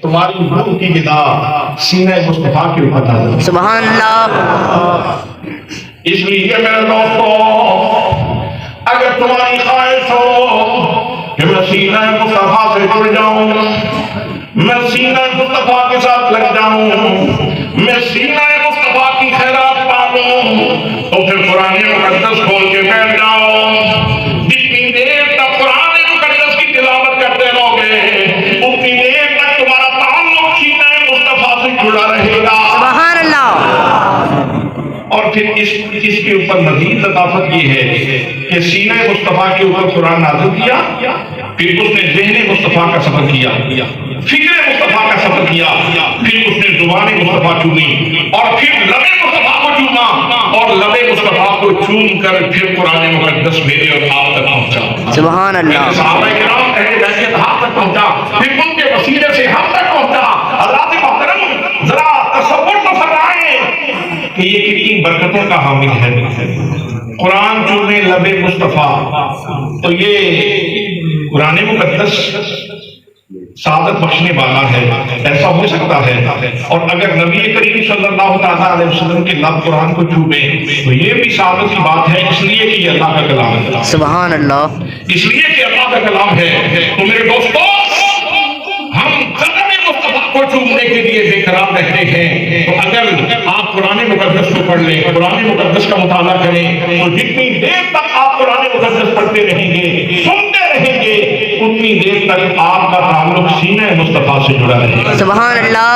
تمہاری روح کی غذا سینہ مصطفیٰ کے اوپر نازل ہوئی۔ سبحان اللہ۔ اس لیے میرے دوستو، اگر تمہاری خواہش ہو کہ میں سینہ مصطفیٰ سے جڑ جاؤں، میں سینہ مصطفیٰ کے ساتھ لگ جاؤں، میں سینہ مصطفیٰ کی خیرات پالوں، تو پھر قرآن مقدس کھول کے بیٹھ جاؤ۔ جتنی دیر تک قرآن مقدس کی تلاوت کرتے رہو گے، اتنی دیر تک تمہارا تعلق سینہ مصطفیٰ سے جڑا رہے گا۔ سبحان اللہ۔ اور پھر اس کے اوپر مزید لطافت یہ ہے کہ سینہ مصطفیٰ کے اوپر قرآن نازل کیا، پھر اس نے ذہن مصطفیٰ کا سفر کیا، فکر مصطفیٰ کا سفر کیا، پھر اس نے زبان مصطفیٰ چومی، اور پھر لب مصطفیٰ کو چوما، اور لب مصطفیٰ کو چوم کر پھر قرآن مقدس میرے اور آپ تک پہنچا۔ سبحان اللہ۔ صحابہ کرام اہل بیت کے ہاتھ تک پہنچا، پھر ان کے وسیلے سے ہم تک پہنچا۔ اللہ کے محترم، ذرا تصور تو فرمائیں کہ یہ کتنی برکتوں کا حامل ہے۔ قرآن چومے لب مصطفیٰ، تو یہ قرآن مقدس سعادت بخشنے والا ہے، ایسا ہو سکتا ہے؟ اور اگر نبی کریم صلی اللہ تعالیٰ علیہ وسلم کے لب قرآن کو چومے تو یہ بھی سعادت کی بات ہے، اس لیے کہ یہ اللہ کا کلام ہے۔ سبحان اللہ۔ اس لیے کہ اللہ کا کلام ہے۔ تو میرے دوستو، ہم قدم مصطفیٰ کو چومنے کے لیے بے قرار رہتے ہیں، تو اگر آپ قرآن مقدس کو پڑھ لیں، قرآن مقدس کا مطالعہ کریں، تو جتنی دیر تک آپ قرآن مقدس پڑھتے رہیں گے، سنتے رہیں گے، اتنی دیر تک آپ کا تعلق سینہ مصطفیٰ سے جڑا رہے گا۔ سبحان اللہ۔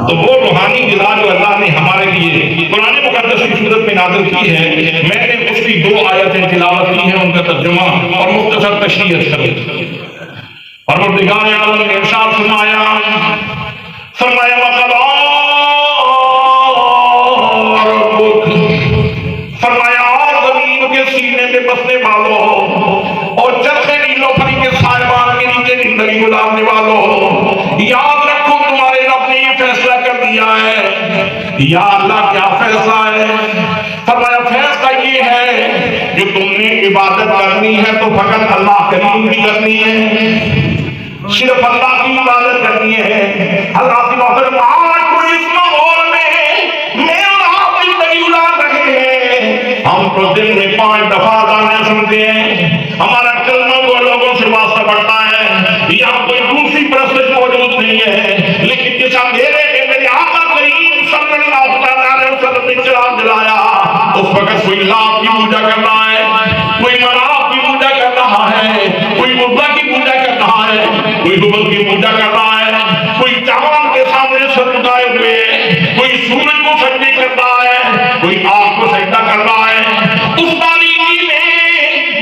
تو وہ روحانی غذا جو اللہ نے ہمارے لیے قرآن مقدس کی صورت میں نازل کی ہے، میں نے اس کی 2 آیتیں تلاوت کی ہیں، ان کا ترجمہ اور مختصر تشریح کروں۔ پروردگار عالم نے ارشاد فرمایا، وَقَضَىٰ رَبُّكَ، فرمایا زمین کے سینے میں بسنے والوں اور چرخے نیلو پھری کے سائبان کے نیچے زندگی گزارنے والوں، یاد رکھو تمہارے رب نے یہ فیصلہ کر دیا ہے۔ یا اللہ، کیا فیصلہ ہے؟ فرمایا فیصلہ یہ ہے جو تم نے عبادت کرنی ہے تو فقط اللہ کریم کی کرنی ہے، صرف اللہ کی عبادت کرنی ہے۔ اللہ کی محترم، آج کوئی اس ماحول میں اور آپ زندگی گزار رہے ہیں، ہم تو دن میں 5 دفعہ گانے سنتے ہیں، ہمارا کلمہ وہ لوگوں سے واسطہ بڑھتا ہے، یہاں کوئی دوسری پرستش موجود نہیں ہے، لیکن جس اندھیرے میں میرے آقا کریم صلی اللہ علیہ وسلم نے چراغ جلایا، اس وقت کوئی اللہ کی پوجا کر رہا ہے، کوئی مناف کی پوجا کر رہا ہے، کوئی بدھ کی پوجا کر رہا ہے، کوئی حبل کی پوجا کر رہا ہے، کوئی چاند کے سامنے سر جھکائے ہوئے، کوئی سورج کو سجدے کر رہا ہے، کوئی آگ کو سجدہ کر رہا ہے۔ اس تاریخی میں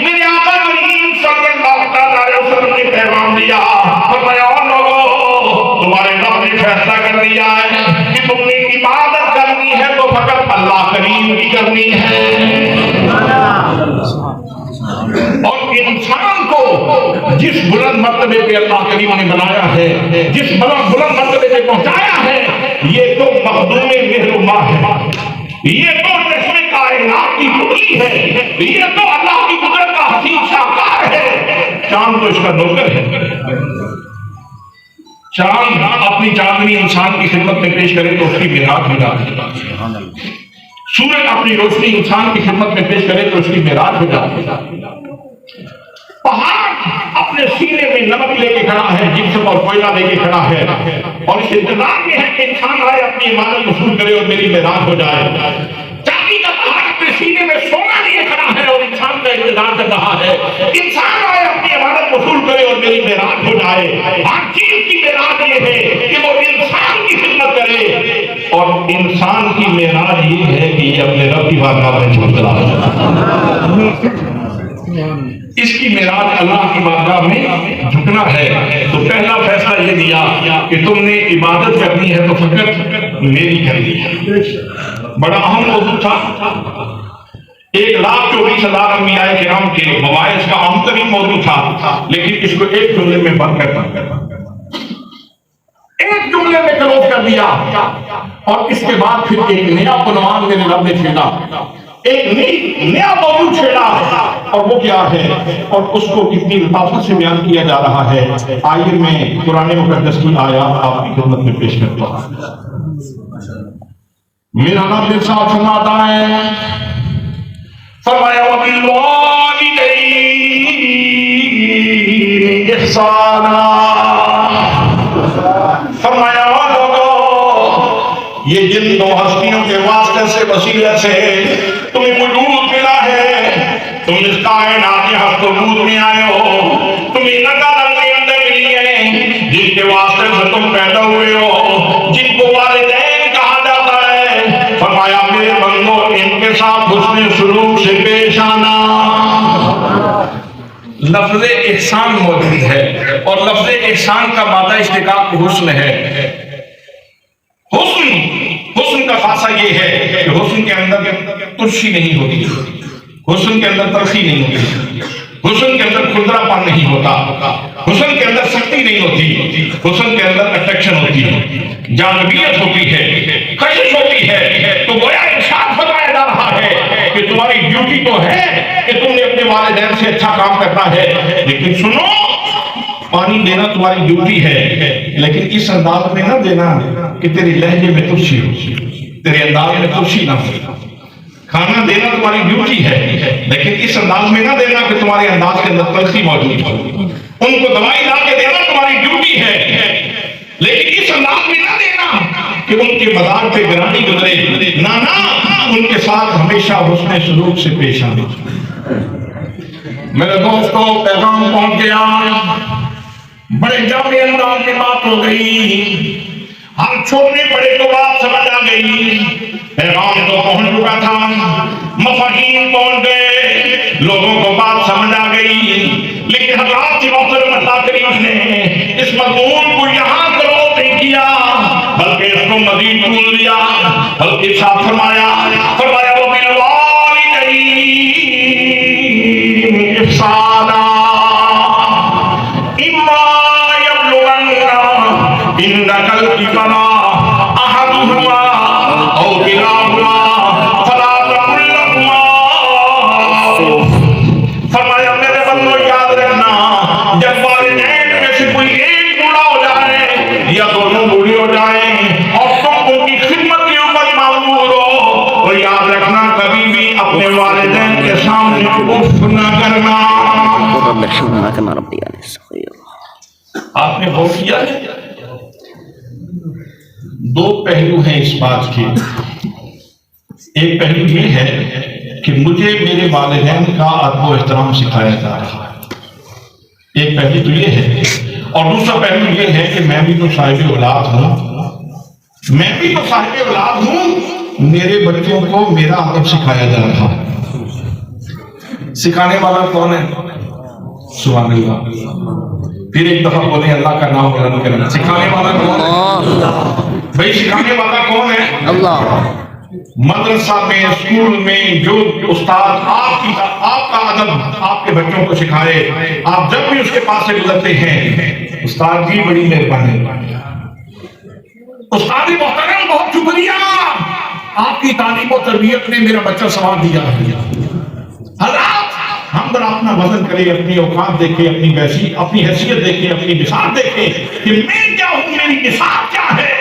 میرے آقا کریم صلی اللہ علیہ وسلم نے پیغام دیا، فرمایا لوگو، تمہارے رب نے فیصلہ کر دیا ہے کہ تم نے عبادت کرنی ہے تو فقط اللہ کریم کی کرنی ہے۔ اور انسان کو جس بلند مرتبے پہ اللہ کریم نے بنایا ہے، جس بلند مرتبے پہ پہنچایا ہے، یہ تو مخدوم مہرباں ہے، یہ تو چشم کائنات کی ٹکڑی ہے، یہ تو اللہ کی قدرت کا حسین شاہکار ہے۔ چاند تو اس کا نوکر ہے۔ چاند اپنی چاندنی انسان کی خدمت میں پیش کرے تو اس کی معراج ہو جاتی ہے، سورج اپنی روشنی انسان کی خدمت میں پیش کرے تو اس کی معراج ہو جاتی ہے، پہاڑ اپنے سینے میں نمک لے کے کھڑا ہے، جسم اور کوئلہ لے کے کھڑا ہے، اور اس انتظار میں ہے کہ انسان آئے اپنی عبادت وصول کرے اور میری معراج ہو جائے۔ چاندی کا پہاڑ اپنے سینے میں سونا لیے کھڑا ہے اور انسان کا انتظار کر رہا ہے، انسان آئے اپنی عبادت وصول کرے اور میری معراج ہو جائے۔ ہر چیز کی معراج یہ ہے کہ وہ انسان کی خدمت کرے، اور انسان کی معراج یہ ہے کہ یہ اپنے رب کی بارگاہ میں جھک رہا ہے۔ اس کی معراج اللہ کی بارگاہ میں جھکنا ہے۔ تو پہلا فیصلہ یہ دیا کہ تم نے عبادت کرنی ہے تو فقط میری کرنی ہے۔ بڑا اہم موضوع تھا۔ 1,24,000 انبیاء کرام کے مباحث کا اہم ترین موضوع تھا، لیکن اس کو ایک جملے میں بند کرتا، ایک جملے میں کلوز کر دیا، اور اس کے بعد پھر ایک نیا عنوان میرے رب نے چھیڑا، ایک نیا موضوع چھیڑا اور وہ کیا ہے اور اس کو کتنی لطافت سے بیان کیا جا رہا ہے. آئیے میں قرآن مقدس کی آیات آپ کی خدمت میں پیش کرتا ہوں. میرا نام دل صاحب فرماتا ہے فرمایا وَبِالْوَالِدَيْنِ إِحْسَانًا فرمایا یہ جن دو ہستیوں کے واسطے سے وسیلے سے تمہیں وجود ملا ہے. تم اس کائنات کے حق وجود میں آئے ہو. تمہیں نعمتیں ملی ہیں جن کے واسطے سے تم پیدا ہوئے ہو, جن کو والدین کہا جاتا ہے. فرمایا میرے بندو ان کے ساتھ حسن سلوک سے پیش آنا. لفظ احسان موجود ہے اور لفظ احسان کا مادہ اشتقاق حسن ہے. حسن کا خاصہ یہ ہے کہ حسن کے اندر ترشی نہیں ہوتی, حسن کے اندر تلخی نہیں ہوتی, حسن کے اندر کھردرا پن نہیں ہوتا, حسن کے اندر سختی نہیں ہوتی, حسن کے اندر اٹریکشن ہوتی ہے, جاذبیت ہوتی ہے, کشش ہوتی ہے. تو گویا ارشاد فرمایا جا رہا ہے کہ تمہاری ڈیوٹی تو ہے کہ تم نے اپنے والدین سے اچھا کام کرنا ہے, لیکن سنو پانی دینا تمہاری ڈیوٹی ہے, لیکن اس انداز میں نہ دینا کہ تیری لہجے میں ترشی ہو, تیرے انداز میں ترشی نہ ہو. کھانا دینا تمہاری ڈیوٹی ہے, لیکن اس انداز میں نہ دینا کہ تمہارے انداز کے اندر تلخی موجود ہو. ان کو دوائی لا کے دینا تمہاری ڈیوٹی ہے, لیکن اس انداز میں نہ دینا کہ ان کے مزاج پہ گرانی گزرے. نہ ان کے ساتھ ہمیشہ حسن سلوک سے پیش آنے. میرے دوستوں پیغام پہنچ گیا, بڑے جامع انداز میں بات ہو گئی, ہم چھوٹے بڑے کو بات سمجھ آ گئی. پیغام تو پہنچ چکا تھا, مفاہیم پہنچ گئے, لوگوں کو بات سمجھ آ گئی, لیکن حضرات کی محترم اللہ کریم نے اس مضمون کو یہاں کلوز نہیں کیا, بلکہ اس کو مزید طول دیا, بلکہ ساتھ فرمایا وَبِالْوَالِدَيْنِ إِحْسَانًا إِمَّا يَبْلُغَنَّ عِندَكَ الْكِبَرَ أَحَدُهُمَا أَوْ كِلَاهُمَا فَلَا تَقُل لَّهُمَا أُفٍّ. فرمایا میرے بندو یاد رکھنا, جب والدین میں سے کوئی ایک بوڑھا ہو جائے یا دونوں بوڑھی ہو جائیں اور تم ان کی خدمت کے اوپر معمور ہو, تو یاد رکھنا کبھی بھی اپنے والدین کے سامنے اف نہ کرنا. آپ نے غور کیا ہے, دو پہلو ہیں اس بات کے. ایک پہلو یہ ہے کہ مجھے میرے والدین کا ادب و احترام سکھایا جا رہا ہے, ایک پہلو تو یہ ہے. اور دوسرا پہلو یہ ہے کہ میں بھی تو صاحب اولاد ہوں, میرے بچوں کو میرا ادب سکھایا جا رہا ہے. سکھانے والا کون ہے؟ سبحان اللہ. پھر ایک دفعہ بولیں اللہ کا نام بلند کرنا. سکھانے والا کون ہے؟ بھائی سکھانے والا کون ہے؟ اللہ. مدرسہ میں, اسکول میں جو استاد آپ کا ادب آپ کے بچوں کو سکھائے, آپ جب بھی اس کے پاس سے گزرتے ہیں, استاد جی بڑی مہربانی, استاد محترم بہت شکریہ, آپ کی تعلیم و تربیت نے میرا بچہ سنوار دیا ہے. حضرات ہم ذرا اپنا وزن کریں, اپنی اوقات دیکھیں, اپنی حیثیت دیکھیں, اپنی نصاب دیکھیں کہ میں کیا ہوں, میری نصاب کیا ہے,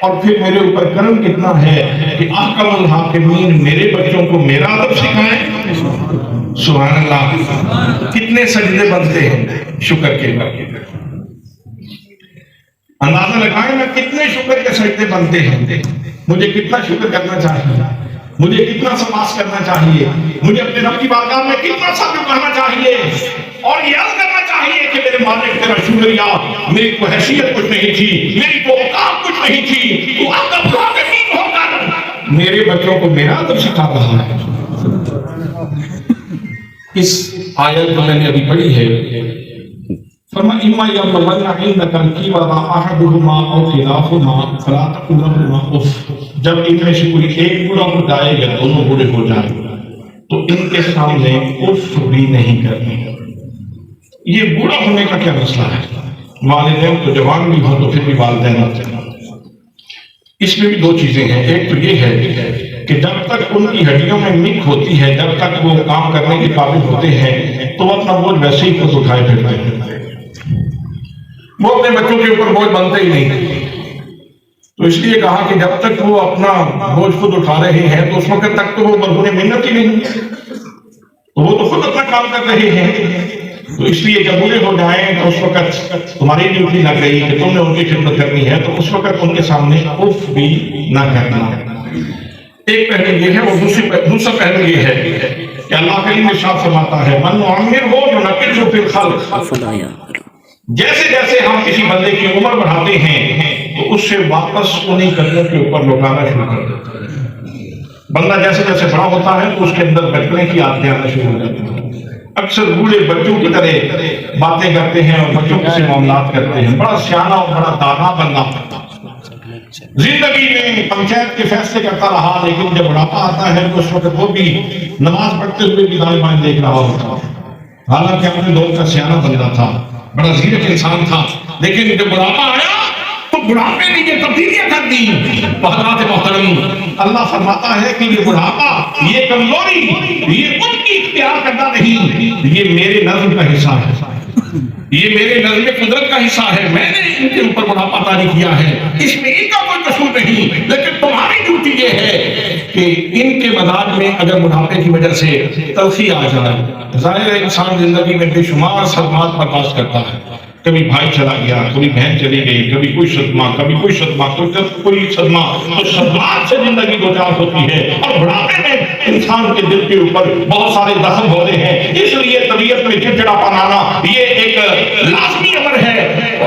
اور پھر میرے اوپر کرم کتنا ہے کہ احکم الحاکمین میرے بچوں کو میرا ادب سکھائیں. سبحان اللہ. کتنے سجدے بنتے ہیں شکر کے, اندازہ لگائیں نا کتنے شکر کے سجدے بنتے ہیں. مجھے کتنا شکر کرنا چاہیے, مجھے کتنا سماس کرنا چاہیے, مجھے اپنے رب کی بارگاہ میں کتنا صبر کرنا چاہیے اور یاد کرنا چاہیے کہ میرے مالک تیرا شکریہ, میری کو حیثیت کچھ نہیں تھی, میری کو اوقات کچھ نہیں تھی, تو ادب حاکمین ہو کر میرے بچوں کو میرا ادب سکھا رہا ہے. اس آیت کو میں نے ابھی پڑھی ہے, فرمایا اما یبلغن عندک الکبر احدهما او کلاهما فلا تقل لهما اف. جب ان میں سے کوئی ایک بوڑھا ہو جائے یا دونوں بوڑھے ہو جائیں تو ان کے سامنے اف بھی نہیں کرنی. یہ بوڑھا ہونے کا کیا مسئلہ ہے؟ والدین تو جوان بھی ہو تو پھر بھی والدین آتے ہیں. اس میں بھی دو چیزیں ہیں. ایک تو یہ ہے کہ جب تک ان کی ہڈیوں میں مک ہوتی ہے، جب تک وہ کام کرنے کے قابل ہوتے ہیں تو وہ اپنا بوجھ ویسے ہی خود اٹھائے پھرتے ہیں، وہ اپنے بچوں کے اوپر بوجھ بنتے ہی نہیں۔ تو اس لیے کہا کہ جب تک وہ اپنا بوجھ خود اٹھا رہے ہیں تو اس وقت تک تو وہ مرہون منت ہی نہیں، تو وہ تو خود اپنا کام کر رہے ہیں۔ تو اس لیے جب بوڑھے ہو جائیں تو اس وقت تمہاری ڈیوٹی نہ گئی کہ تم نے ان کی خدمت کرنی ہے، تو اس وقت ان کے سامنے اف بھی نہ کرنا۔ ایک پہلو یہ ہے، اور دوسرا پہلو یہ ہے کہ اللہ کریم ارشاد فرماتا ہے من نعمرہ ننکسہ فی الخلق، جیسے جیسے ہم کسی بندے کی عمر بڑھاتے ہیں تو اس سے واپس انہیں قدموں کے اوپر لوٹانا شروع کر دیتا ہے۔ بندہ جیسے جیسے بڑا ہوتا ہے تو اس کے اندر بچپنے کی عادتیں آنا شروع ہو جاتی ہیں۔ اکثر بوڑھے بچوں کی طرح باتیں کرتے ہیں اور بچوں سے معاملات کرتے ہیں، بڑا سیانا اور بڑا دانا بندہ زندگی میں پنچایت کے فیصلے کرتا رہا، لیکن جب بڑھاپا آتا ہے تو اس وقت وہ بھی نماز پڑھتے ہوئے بھی دائیں بائیں دیکھ رہا ہوتا، حالانکہ اپنے دور کا سیانا بندہ تھا، بڑا زیرک انسان تھا، لیکن جب بڑھاپا آیا تو بڑھاپے نے یہ تبدیلیاں کر دی۔ حضرات محترم، اللہ فرماتا ہے کہ یہ بڑھاپا، یہ کمزوری، یہ ان کی اختیار کردہ نہیں، یہ میرے نظم کا حصہ ہے، یہ میرے نظم قدرت کا حصہ ہے، میں نے ان کے اوپر بڑھاپا طاری کیا ہے، اس میں ان کا کوئی قصور نہیں، لیکن تمہاری ڈیوٹی یہ ہے کہ ان کے مزاج میں اگر بڑھاپے کی وجہ سے تلخی آ جائے، ظاہر ہے انسان زندگی میں بے شمار صدمات برداشت کرتا ہے، کبھی بھائی چلا گیا، کبھی بہن چلی گئی، کبھی کوئی صدمہ، کبھی کوئی صدمہ، کوئی صدمہ، تو صدمات سے زندگی دو چار ہوتی ہے، اور بڑھاپے میں انسان کے دل کے اوپر بہت سارے زخم ہوتے ہیں، اس لیے طبیعت میں چڑچڑاپن آنا یہ ایک لازمی امر ہے۔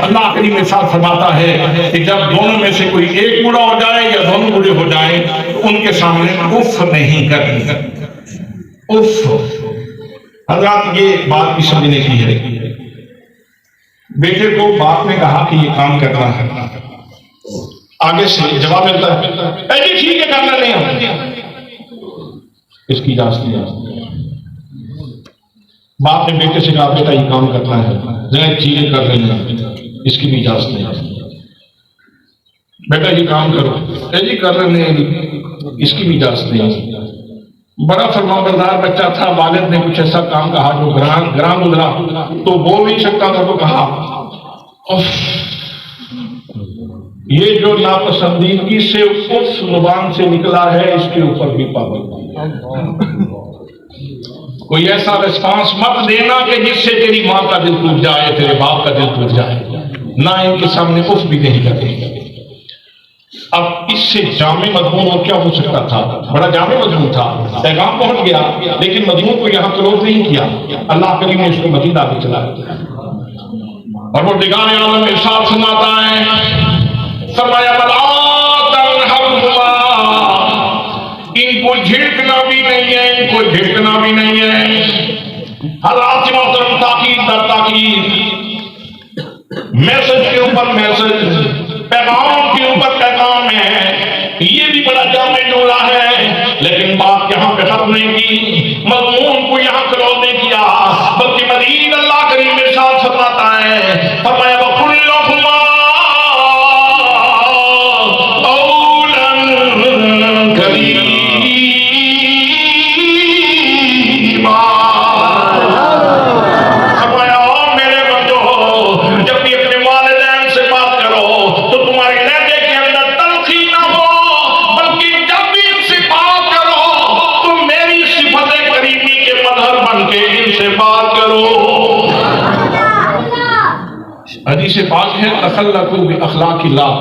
اللہ کریم ارشاد فرماتا ہے کہ جب دونوں میں سے کوئی ایک بوڑھا ہو جائے یا دونوں بوڑھے ہو جائیں تو ان کے سامنے اف نہیں کرنی، اف۔ حضرات یہ بات بھی سمجھنے کی ہے، بیٹے کو باپ نے کہا کہ یہ کام کرنا ہے، آگے سے جواب ملتا ہے اے جی ٹھیک ہے کرنا نہیں ہم، اس کی اجازت نہیں۔ باپ نے بیٹے سے کہا بیٹا یہ کام کرنا ہے، ذرا چیزیں کر رہی ہیں، اس کی بھی اجازت نہیں، بیٹا یہ کام کرو، اے جی کر رہے ہیں، اس کی بھی اجازت نہیں۔ بڑا فرمانبردار بچہ تھا، والد نے کچھ ایسا کام کہا جو گراں گزرا تو بول نہیں سکتا تھا، تو کہا یہ جو ناپسندیدگی سے اس زبان سے نکلا ہے اس کے اوپر بھی پابندی۔ کوئی ایسا ریسپانس مت دینا کہ جس سے تیری ماں کا دل ٹوٹ جائے، تیرے باپ کا دل ٹوٹ جائے، نہ ان کے سامنے اف بھی نہیں کرے۔ اب اس سے جامع مضمون اور کیا ہو سکتا تھا؟ بڑا جامع مضمون تھا، پیغام پہنچ گیا، لیکن مضمون کو یہاں کلوز نہیں کیا، اللہ کریم نے اس کو مزید آگے چلا دیا۔ اور وہ پروردگار عالم ارشاد فرماتا ہے، فرمایا وَلَا تَنْهَرْهُمَا، ان کو جھڑکنا بھی نہیں ہے، ان کو جھڑکنا بھی نہیں ہے۔ حضرات محترم، تاکید در تاکید، میسج کے اوپر میسج، پیغام کے اوپر پیغام ہے، یہ بھی بڑا جامع جملہ ہے، لیکن بات یہاں پہ ختم نہیں کی، مضمون کو یہاں کلوز نہیں کیا، بلکہ مزید اللہ کریم ارشاد فرماتا ہے، فرمایا وَقُلْ لَهُمَا قَوْلًا كَرِيمًا۔ حدیث پاک ہے تخلقوا باخلاق اللہ،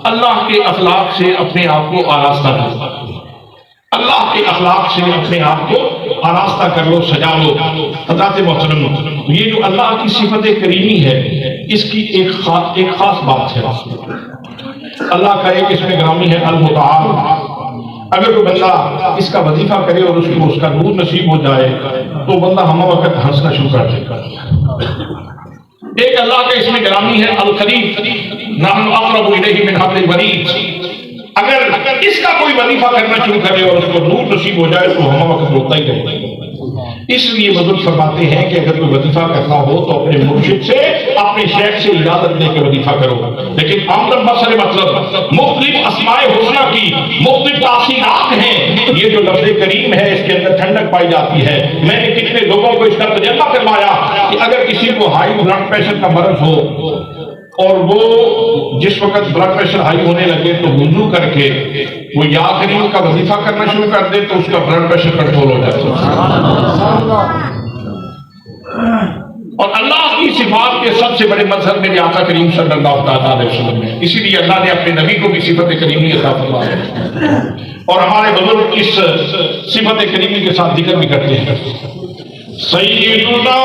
اللہ کے اخلاق سے اپنے آپ کو آراستہ کرو، اللہ کے اخلاق سے اپنے آپ کو آراستہ کر لو، سجا لو۔ حضرات محترم، یہ جو اللہ کی صفت کریمی ہے اس کی ایک خاص بات ہے، اللہ کا ایک اسم گرامی ہے المتعال۔ اگر کوئی بندہ اس کا وظیفہ کرے اور اس کو اس کا نور نصیب ہو جائے تو بندہ ہمہ وقت ہنسنا شروع کر دے گا۔ ایک اللہ کا اسم گرامی ہے القریب، نحن اقرب الیہ من حبل الورید۔ اگر اس کا کوئی وظیفہ کرنا شروع کرے اور اس کو نور نصیب ہو جائے تو ہمہ وقت روتا ہی رہے گا۔ اس لیے بزرگ فرماتے ہیں کہ اگر کوئی وظیفہ کرنا ہو تو اپنے مرشد سے اپنے شیخ سے اجازت لے کے وظیفہ کرو. لیکن آمدن بسر مطلب مختلف اسماء حسنہ کی مختلف تاثیرات ہیں. یہ جو لفظ کریم ہے اس کے اندر ٹھنڈک پائی جاتی ہے. میں نے کتنے لوگوں کو اس کا تجربہ کروایا کہ اگر کسی کو ہائی بلڈ پریشر کا مرض ہو اور وہ جس وقت بلڈ پریشر ہائی ہونے لگے تو وضو کر کے وہ یا کریم کا وظیفہ کرنا شروع کر دے تو اس کا بلڈ پریشر کنٹرول ہو جاتا ہے. اور اللہ کی صفات کے سب سے بڑے مظہر میرے آقا کریم صلی اللہ تعالیٰ علیہ وسلم ہے. اسی لیے اللہ نے اپنے نبی کو بھی صفت کریمی عطا فرمایا اور ہمارے بزرگ اس صفت کریمی کے ساتھ ذکر بھی کرتے ہیں. سیدنا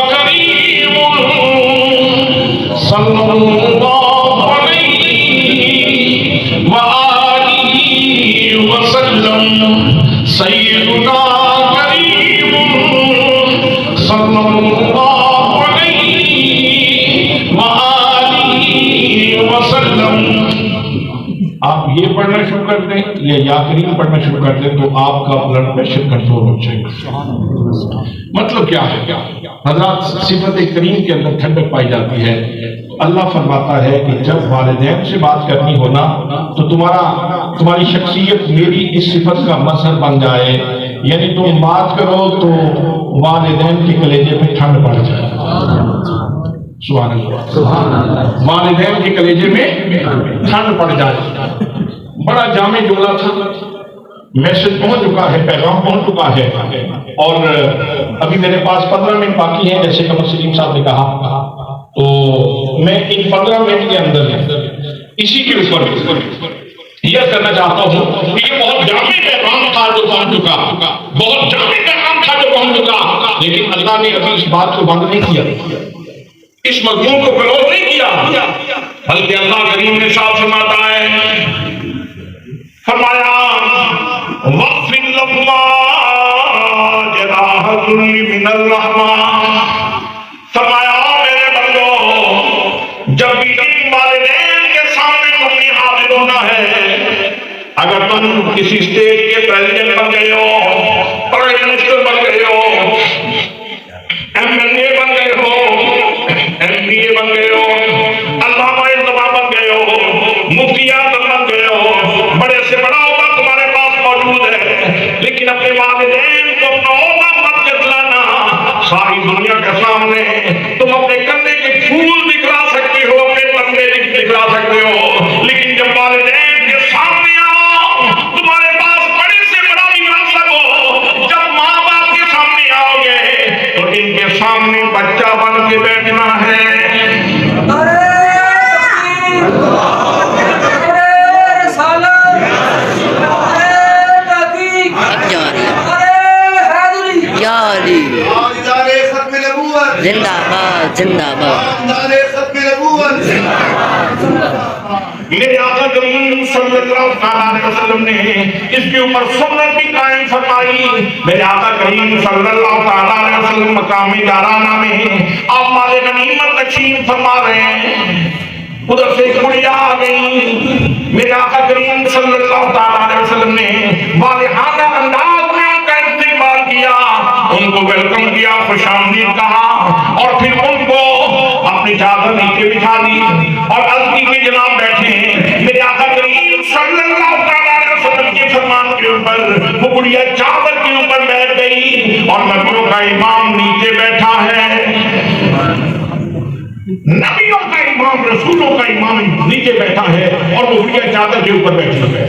کریم صلی اللہ علیہ وآلہ وسلم. سیدنا کریم صلی اللہ علیہ وآلہ وسلم. آپ یہ پڑھنا شروع کر دیں یا کریم پڑھنا شروع کر دیں تو آپ کا بلڈ پریشر کنٹرول ہو جائے گا. مطلب کیا ہے؟ حضرات صفت کریم کے اندر ٹھنڈک پائی جاتی ہے. اللہ فرماتا ہے کہ جب والدین سے بات کرنی ہونا تو تمہاری شخصیت میری اس صفت کا مظہر بن جائے. یعنی تم بات کرو تو والدین کے کلیجے میں ٹھنڈ پڑ جائے. سبحان اللہ. والدین کے کلیجے میں ٹھنڈ پڑ جائے. بڑا جامع جملہ تھا. میسج پہنچ چکا ہے, پیغام پہنچ چکا ہے اور ابھی میرے پاس 15 منٹ باقی ہیں جیسے قمر سلیم صاحب نے کہا. تو میں ان 15 منٹ کے اندر اسی کے اوپر یہ کرنا چاہتا ہوں کہ یہ بہت جامع پیغام تھا جو پہنچ چکا, بہت جامع پیغام تھا جو پہنچ چکا, لیکن اللہ نے ابھی اس بات کو بند نہیں کیا, اس مضمون کو کلوز نہیں کیا, بلکہ اللہ کریم نے ساتھ فرماتا ہے, فرمایا وَقْفِرْ لَهُمَا جَنَاحَ الذُّلِّ مِنَ الرَّحْمَةِ. فرمایا میرے بندو جب بھی والدین کے سامنے تم نے حاضر ہونا ہے, اگر تم کسی اسٹیٹ کے پریزیڈنٹ بن گئے ہو, پرائم منسٹر بن گئے ہو, ایم ایل اے بن گئے ہو, ایم پی اے بن گئے ہو, علامہ علماء بن گئے ہو, مفتی اعظم بن گئے ہو, بڑے سے بڑا عہدہ تمہارے پاس موجود ہے, لیکن اپنے والدین کو اپنا عہدہ مت جتلانا. ساری دنیا کے سامنے تم اپنے کندھے کے پھول دکھلا سکتے ہو, اپنے کندھے دکھلا سکتے ہو, لیکن جب والدین کے سامنے آؤ تمہارے پاس بڑے سے بڑا منصب ہو, جب ماں باپ کے سامنے آؤ گے تو ان کے سامنے بچہ بن کے بیٹھنا ہے. زندہ باد, زندہ باد. میرے آقا کریم صلی اللہ علیہ وسلم نے اس کے اوپر سنت بھی قائم فرمائی. میرے آقا کریم صلی اللہ علیہ وسلم مقام جارانہ میں آپ مال غنیمت تقسیم فرما رہے ہیں. ادھر سے ایک بڑھیا آ گئی. میرے آقا کریم صلی اللہ علیہ وسلم نے والہانہ انداز میں ان کا استقبال کیا, ان کو ویلکم کیا, خوش آمدید کہا اور پھر ان کو اپنی چادر نیچے بچھا دی اور عرض کی کہ جناب بیٹھے. میرے آقا کریم صلی اللہ علیہ وسلم کے فرمان کے اوپر وہ بڑھیا چادر کے اوپر بیٹھ گئی اور نبیوں کا امام نیچے بیٹھا ہے. نبیوں کا امام, رسولوں کا امام نیچے بیٹھا ہے اور وہ بڑھیا چادر کے اوپر بیٹھی ہے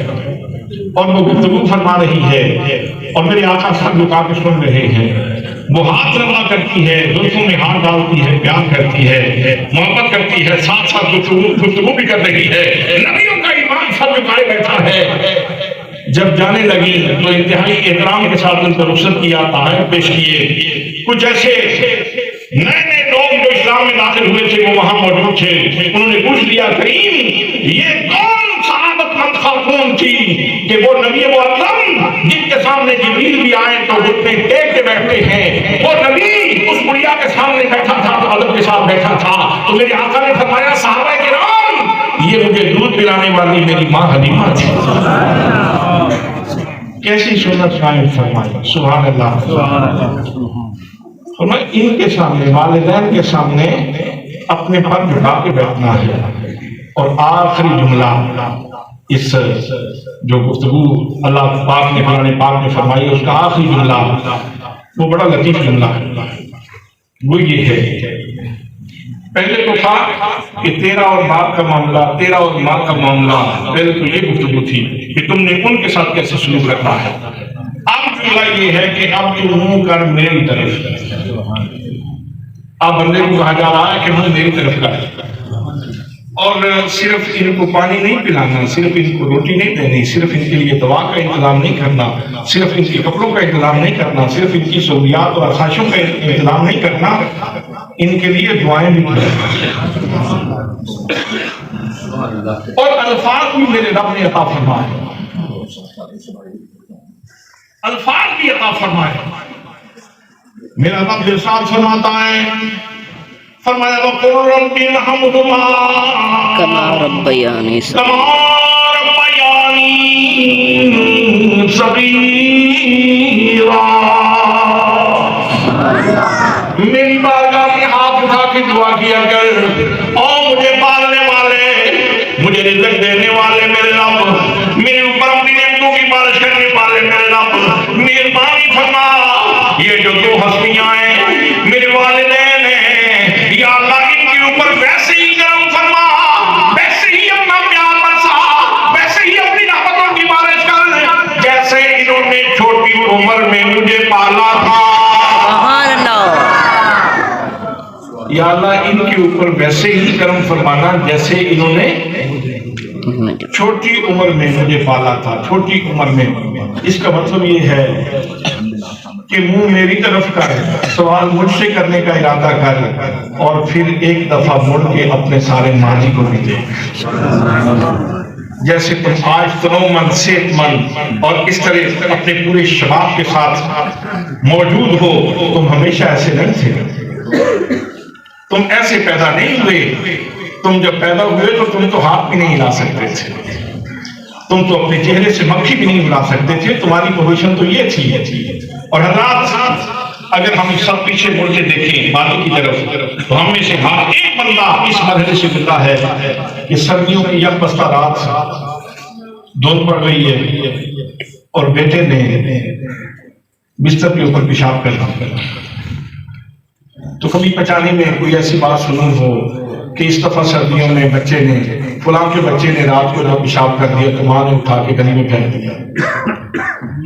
اور وہ گفتگو فرما رہی ہے اور میرے آقا سر جھکا کے سن رہے ہیں. وہ ہاتھ روا کرتی ہے, زلفوں میں ہاتھ ڈالتی ہے, پیار کرتی ہے, محبت کرتی ہے, ساتھ ساتھ گفتگو بھی کر رہی ہے. نبیوں کا امام سر جھکائے بیٹھا ہے. جب جانے لگی تو انتہائی احترام کے ساتھ ان کو رخصت کیا, تحائف پیش کیے. کچھ ایسے نئے نئے لوگ جو اسلام میں داخل ہوئے تھے وہ وہاں موجود تھے. انہوں نے پوچھ لیا کریم یہ کون سعادت مند خاتون تھی کہ وہ نبی معظم جن کے سامنے جبریل بھی آئے تو گھٹنے ٹیک کے بیٹھتے ہیں, وہ نبی اس بڑھیا کے سامنے بیٹھا تھا تو ادب کے ساتھ بیٹھا تھا. تو میرے آقا نے فرمایا صحابہ کرام یہ مجھے دودھ پلانے والی میری ماں حلیمہ تھی. کیسی سنت قائم فرمائی. سبحان اللہ. فرمایا ان کے سامنے, والدین کے سامنے اپنے پر بٹھا کے بیٹھنا ہے. اور آخری جملہ اس جو گفتگو اللہ پاک نے قرآن پاک میں فرمائی اس کا آخری جملہ وہ بڑا لطیف جملہ ہے. وہ یہ ہے پہلے تو تھا کہ تیرا اور باپ کا معاملہ تیرا اور ماں کا معاملہ پہلے تو یہ گفتگو تھی کہ تم نے ان کے ساتھ کیسے سلوک رکھا ہے. اب جملہ یہ ہے کہ اب تو منہ کر میری طرف. اب بندے کو کہا جا رہا ہے کہ منہ میری طرف کر اور صرف ان کو پانی نہیں پلانا صرف ان کو روٹی نہیں دینی صرف ان کے لیے دوا کا انتظام نہیں کرنا صرف ان کے کپڑوں کا انتظام نہیں کرنا صرف ان کی سہولیات اور آسائشوں کا انتظام نہیں کرنا ان کے لیے دعائیں بھی کرنا اور الفاظ بھی میرے رب نے عطا فرمائے الفاظ بھی عطا فرمائے. میرا رب ارشاد فرماتا ہے فرمایا وَقُلْ رَبِّ ارْحَمْهُمَا كما ربياني صغيرا. میری بارگاہ میں ہاتھ اٹھا کے دعا کیا کر اور مجھے پالنے والے مجھے رزق دینے والے میرے رب میرے اوپر اپنی نعمتوں کی بارش کرنے والے میرے رب مہربانی فرما. یہ جو دو ہستیاں ہیں میرے والدین ہیں یا اللہ ان کے اوپر ویسے ہی کرم فرما ویسے ہی اپنا پیار برسا ویسے ہی اپنی رحمتوں کی بارش کر جیسے انہوں نے چھوٹی عمر میں مجھے پالا تھا. سبحان اللہ. یا اللہ ان کے اوپر ویسے ہی کرم فرمانا جیسے انہوں نے چھوٹی عمر میں مجھے پالا تھا. چھوٹی عمر میں اس کا مطلب یہ ہے کہ منہ میری طرف کر سوال مجھ سے کرنے کا ارادہ کر اور پھر ایک دفعہ مڑ کے اپنے سارے ماضی کو بھی دیکھ. جیسے تم آج تنومند صحت مند اور اس طرح اپنے پورے شباب کے ساتھ موجود ہو تم ہمیشہ ایسے نہیں تھے. تم ایسے پیدا نہیں ہوئے. تم جب پیدا ہوئے تو تم تو ہاتھ بھی نہیں ہلا سکتے تھے. تم تو اپنے چہرے سے مکھی بھی نہیں اڑا سکتے تھے. تمہاری پوزیشن تو یہ تھی. اور حضرات اگر ہم سب پیچھے مڑ کے دیکھیں ماضی کی طرف تو ہم میں سے ہر ایک بندہ اس مرحلے سے گزرا ہے کہ سردیوں کی یک بستہ رات دھند پڑ رہی ہے اور بیٹے نے بستر کے اوپر پیشاب کرنا تو کبھی پچانے میں کوئی ایسی بات سنی ہو کہ اس دفعہ سردیوں میں بچے نے فلاں کے بچے نے رات کو جب پیشاب کر دیا تو ماں نے اٹھا کے گلی میں پھینک دیا.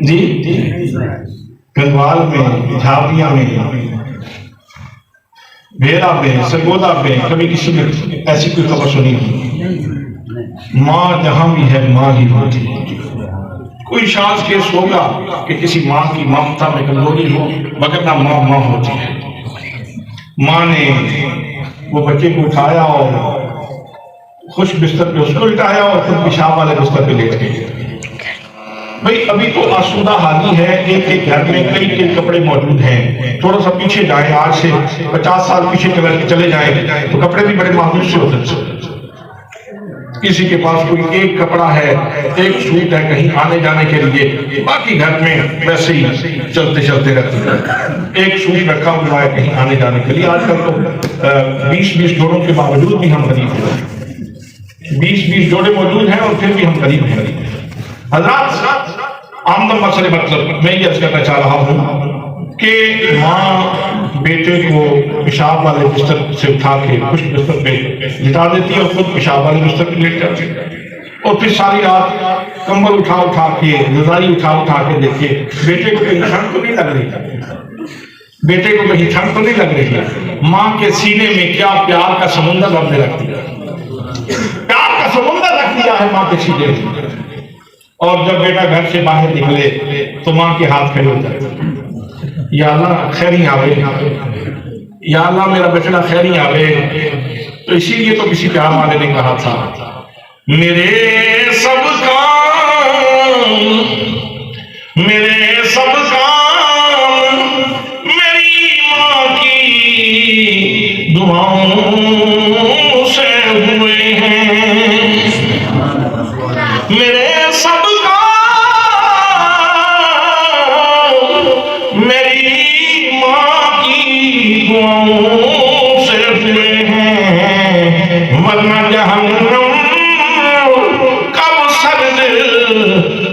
جی گنوال میں جھاپیاں میں بھیرا میں سرگودا میں کبھی کسی نے ایسی کوئی خبر سنی ہو. ماں جہاں بھی ہے ماں ہی ہوتی ہے. کوئی شاذ کیس ہوگا کہ کسی ماں کی ممتا میں کمزوری ہو مگر نہ ماں ماں ہوتی ہے. ماں نے وہ بچے کو اٹھایا اور خوش بستر پہ اس کو لٹایا اور خود پیشاب والے بستر پہ لیٹ گئی. بھئی ابھی تو آسودہ حالی ہے. ایک ایک گھر میں کئی کئی کپڑے موجود ہیں. تھوڑا سا پیچھے جائیں آج سے 50 سال پیچھے چلے جائیں تو کپڑے بھی بڑے محدود سے ہوتے ہیں. کسی کے پاس کوئی ایک کپڑا ہے ایک سوٹ ہے کہیں آنے جانے کے لیے باقی گھر میں ویسے ہی چلتے چلتے رہتے ہیں. ایک سوٹ رکھا ہوا ہے کہیں آنے جانے کے لیے. آج کل تو 20 جوڑوں کے باوجود بھی ہم غریب ہیں. 20 جوڑے موجود ہیں اور پھر بھی ہم غریب ہیں. حضرات عام مسئلے مطلب میں یہ عرض کرنا چاہ رہا ہوں کہ ماں بیٹے کو پیشاب والے بستر سے اٹھا کے خشک بستر پہ لٹا دیتی ہے اور خود پیشاب والے بستر پہ لیٹ جاتی ہے اور پھر ساری رات کمبل اٹھا کے رضائی اٹھا کے دیکھے بیٹے کو کہیں ٹھنڈ تو نہیں لگ رہی. بیٹے کو کہیں ٹھنڈ تو نہیں لگ رہی ہے. ماں کے سینے میں کیا پیار کا سمندر رب نے رکھ دیا. پیار کا سمندر رکھ دیا ہے ماں کے سینے میں. اور جب بیٹا گھر سے باہر نکلے تو ماں کے ہاتھ کھڑے ہو جاتے یا اللہ خیری آوے یا اللہ میرا بیٹا خیری آوے. تو اسی لیے تو کسی پیار والے نے کہا تھا میرے سب کام میری ماں کی دعاؤں سے ہوئے ہیں. میرے سب میری ماں کی دعاؤں سے ہوئے ہیں.